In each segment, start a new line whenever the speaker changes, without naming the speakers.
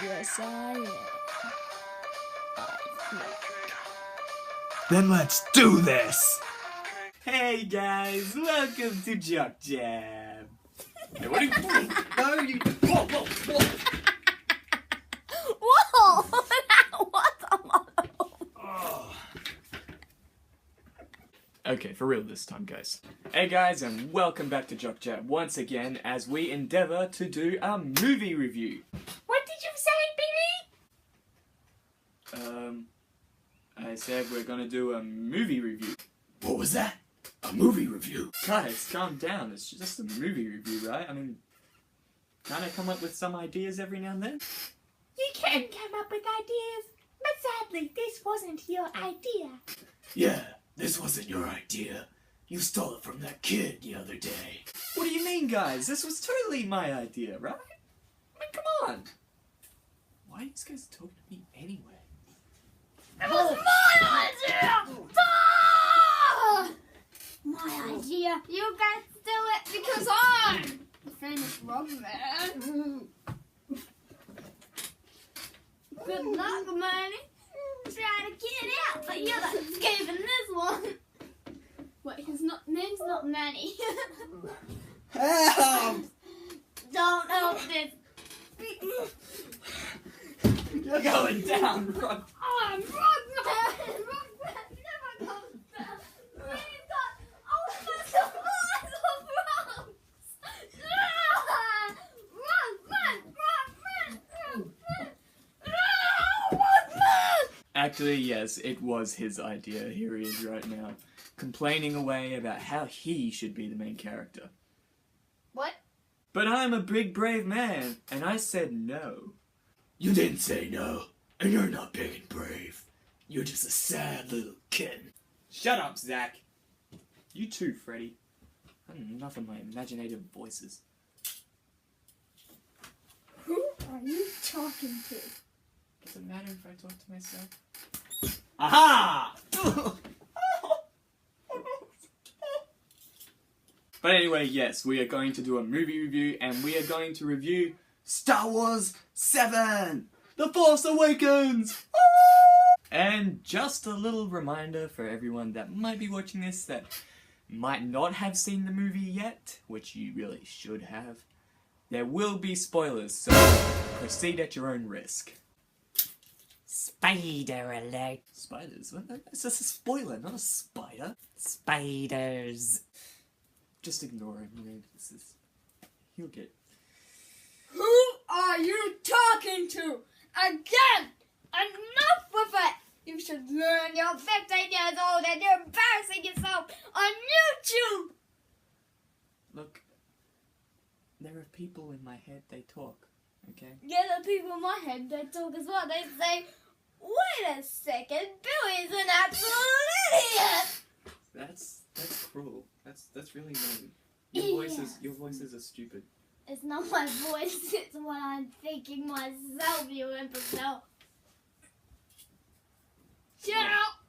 Yes, I am.
Then let's do this!
Hey guys, welcome to Jock Jam. Hey, what are you doing? No, you. Whoa, whoa, whoa.
Whoa! What the?
Oh. Okay, for real this time, guys. Hey guys, and welcome back to Jock Jam once again as we endeavour to do a movie review.
What did you say, Billy?
I said we're gonna do a movie review.
What was that? A movie review?
Guys, calm down. It's just a movie review, right? I mean, can't I come up with some ideas every now and then?
You can come up with ideas, but sadly, this wasn't your idea.
Yeah, this wasn't your idea. You stole it from that kid the other day.
What do you mean, guys? This was totally my idea, right? I mean, come on. Why are you guys talking to me anyway?
It was my idea! My idea. You guys do it because I'm the famous rubber man. Good luck, Manny. Try to get out, but you're not escaping this one. Wait, his name's not Manny.
Help!
Don't help this.
You're going down, Rod.
I'm Rockman! Rockman never goes down! He's got all the supplies of rocks! Rockman!
Actually, yes, it was his idea. Here he is right now, complaining away about how he should be the main character.
What?
But I'm a big, brave man, and I said no.
You didn't say no, and you're not big and brave. You're just a sad little kid.
Shut up, Zach. You too, Freddy. I had enough of my imaginative voices.
Who are you talking to?
Does it matter if I talk to myself? Aha! But anyway, yes, we are going to do a movie review, and we are going to review Star Wars 7! The Force Awakens! And just a little reminder for everyone that might be watching this that might not have seen the movie yet, which you really should have. There will be spoilers, so proceed at your own risk.
Spider alert.
Spiders? What? It's just a spoiler, not a spider.
Spiders.
Just ignore him, you know, this is... He'll get...
Who are you talking to? Again! Enough with it! You should learn you're 15 years old and you're embarrassing yourself on YouTube!
Look, there are people in my head, they talk, okay?
Yeah, the people in my head, they talk as well. They say, wait a second, Billy's an absolute idiot!
That's cruel. That's really mean.
Yeah.
Your voices are stupid.
It's not my voice, it's what I'm thinking myself, you imbecile. Shut up!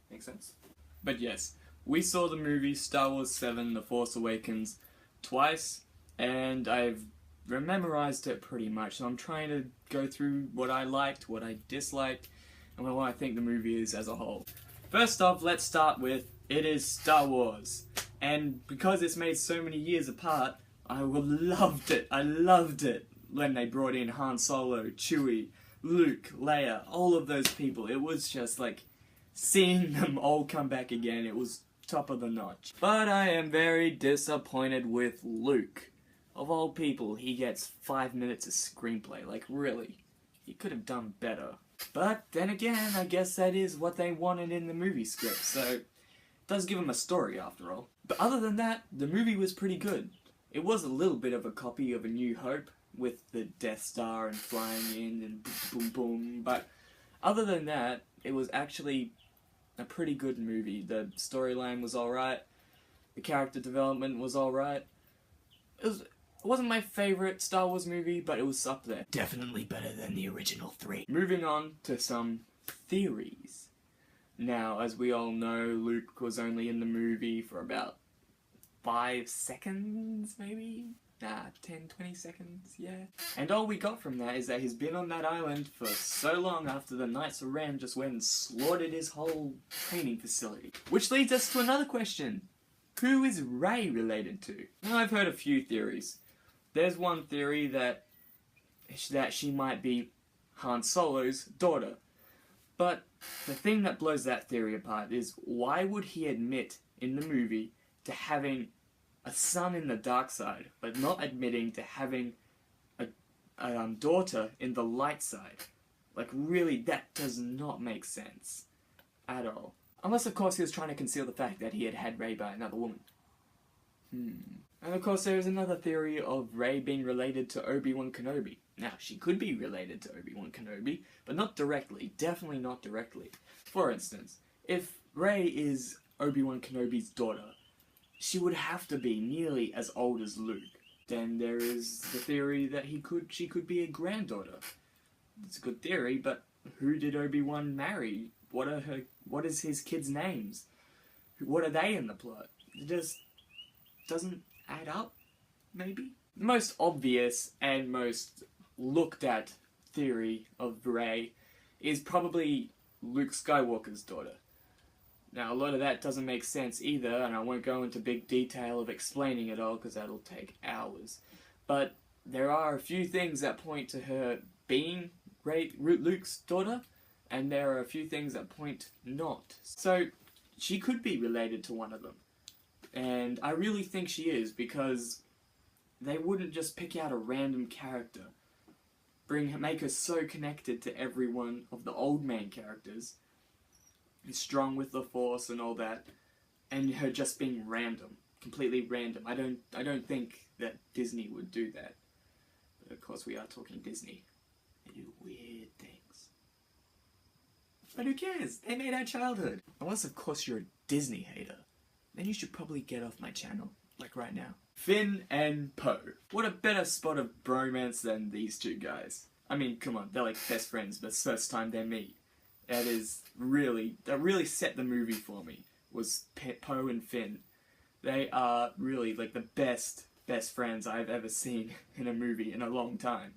Makes sense? But yes, we saw the movie Star Wars 7: The Force Awakens twice, and I've memorized it pretty much, so I'm trying to go through what I liked, what I disliked, and what I think the movie is as a whole. First off, let's start with, it is Star Wars. And because it's made so many years apart, I loved it. I loved it when they brought in Han Solo, Chewie, Luke, Leia, all of those people. It was just like seeing them all come back again. It was top of the notch. But I am very disappointed with Luke. Of all people, he gets 5 minutes of screenplay. Like, really. He could have done better. But then again, I guess that is what they wanted in the movie script, so it does give him a story after all. But other than that, the movie was pretty good. It was a little bit of a copy of A New Hope, with the Death Star and flying in and boom boom, but other than that, it was actually a pretty good movie. The storyline was alright, the character development was alright. It wasn't my favourite Star Wars movie, but it was up there.
Definitely better than the original 3.
Moving on to some theories. Now, as we all know, Luke was only in the movie for about 5 seconds, maybe? 10, 20 seconds, yeah. And all we got from that is that he's been on that island for so long after the Knights of Ren just went and slaughtered his whole training facility. Which leads us to another question. Who is Rey related to? Now, I've heard a few theories. There's one theory that she might be Han Solo's daughter. But the thing that blows that theory apart is, why would he admit in the movie to having a son in the dark side, but not admitting to having a daughter in the light side? Like, really, that does not make sense at all. Unless, of course, he was trying to conceal the fact that he had had Rey by another woman. And of course, there is another theory of Rey being related to Obi-Wan Kenobi. Now, she could be related to Obi-Wan Kenobi, but not directly. Definitely not directly. For instance, if Rey is Obi-Wan Kenobi's daughter, she would have to be nearly as old as Luke. Then there is the theory that she could be a granddaughter. It's a good theory, but who did Obi-Wan marry? What is his kids' names? What are they in the plot? It just doesn't add up, maybe? The most obvious and most looked at theory of Rey is probably Luke Skywalker's daughter. Now, a lot of that doesn't make sense either, and I won't go into big detail of explaining it all because that'll take hours. But there are a few things that point to her being Luke's daughter, and there are a few things that point not. So, she could be related to one of them. And I really think she is, because they wouldn't just pick out a random character, make her so connected to every one of the old main characters, strong with the Force and all that, and her just being random, completely random. I don't think that Disney would do that. But of course, we are talking Disney. They do weird things. But who cares? They made our childhood. Unless, of course, you're a Disney hater. Then you should probably get off my channel, like right now. Finn and Poe. What a better spot of bromance than these two guys. I mean, come on, they're like best friends, but it's the first time they meet. That really set the movie for me, was Poe and Finn. They are really like the best friends I've ever seen in a movie in a long time.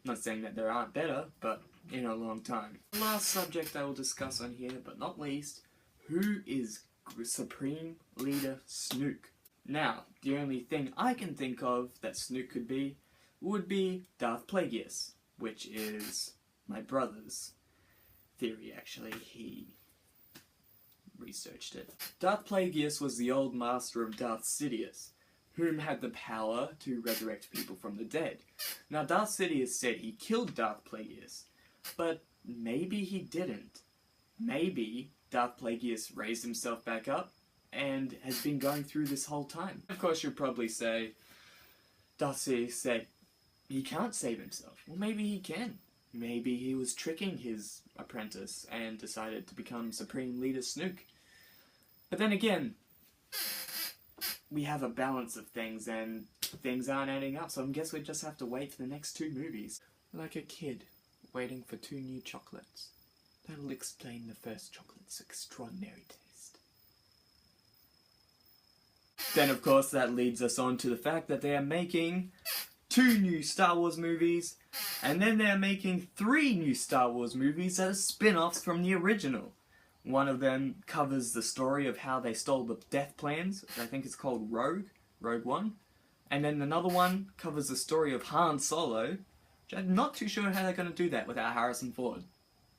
I'm not saying that there aren't better, but in a long time. The last subject I will discuss on here, but not least, who is Supreme Leader Snoke? Now, the only thing I can think of that Snoke could be would be Darth Plagueis, which is my brother's theory, actually. He researched it. Darth Plagueis was the old master of Darth Sidious, whom had the power to resurrect people from the dead. Now, Darth Sidious said he killed Darth Plagueis, but maybe he didn't. Maybe Darth Plagueis raised himself back up and has been going through this whole time. Of course, you'll probably say, Darth Sidious said he can't save himself. Well, maybe he can. Maybe he was tricking his apprentice and decided to become Supreme Leader Snoke. But then again, we have a balance of things and things aren't adding up, so I guess we just have to wait for the next two movies. Like a kid waiting for two new chocolates. That'll explain the first chocolate's extraordinary taste. Then, of course, that leads us on to the fact that they are making 2 new Star Wars movies, and then they're making 3 new Star Wars movies that are spin-offs from the original. One of them covers the story of how they stole the Death Plans, which I think is called Rogue One. And then another one covers the story of Han Solo, which I'm not too sure how they're going to do that without Harrison Ford.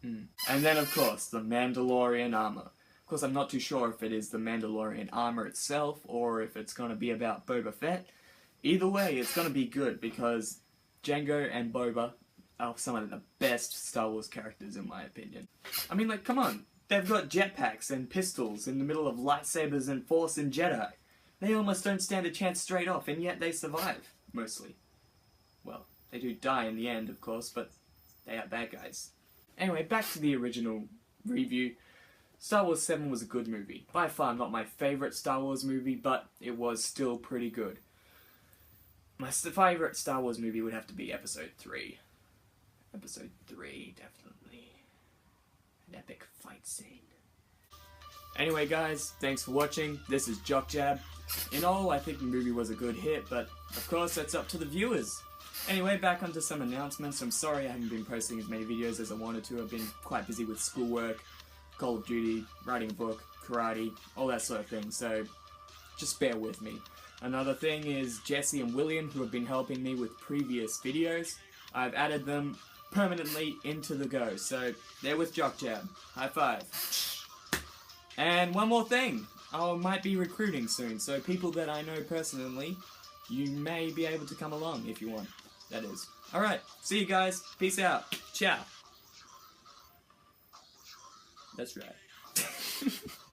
And then, of course, the Mandalorian armor. Of course, I'm not too sure if it is the Mandalorian armor itself, or if it's going to be about Boba Fett. Either way, it's going to be good, because Jango and Boba are some of the best Star Wars characters, in my opinion. I mean, like, come on. They've got jetpacks and pistols in the middle of lightsabers and Force and Jedi. They almost don't stand a chance straight off, and yet they survive, mostly. Well, they do die in the end, of course, but they are bad guys. Anyway, back to the original review. Star Wars 7 was a good movie. By far not my favourite Star Wars movie, but it was still pretty good. My favourite Star Wars movie would have to be Episode 3. Episode 3, definitely. An epic fight scene. Anyway, guys, thanks for watching. This is Jock Jab. In all, I think the movie was a good hit, but of course that's up to the viewers. Anyway, back onto some announcements. I'm sorry I haven't been posting as many videos as I wanted to. I've been quite busy with schoolwork, Call of Duty, writing a book, karate, all that sort of thing, so just bear with me. Another thing is Jesse and William, who have been helping me with previous videos. I've added them permanently into the go, so they're with Jock Jab. High five. And one more thing, I might be recruiting soon, so people that I know personally, you may be able to come along if you want, that is. Alright, see you guys, peace out, ciao. That's right.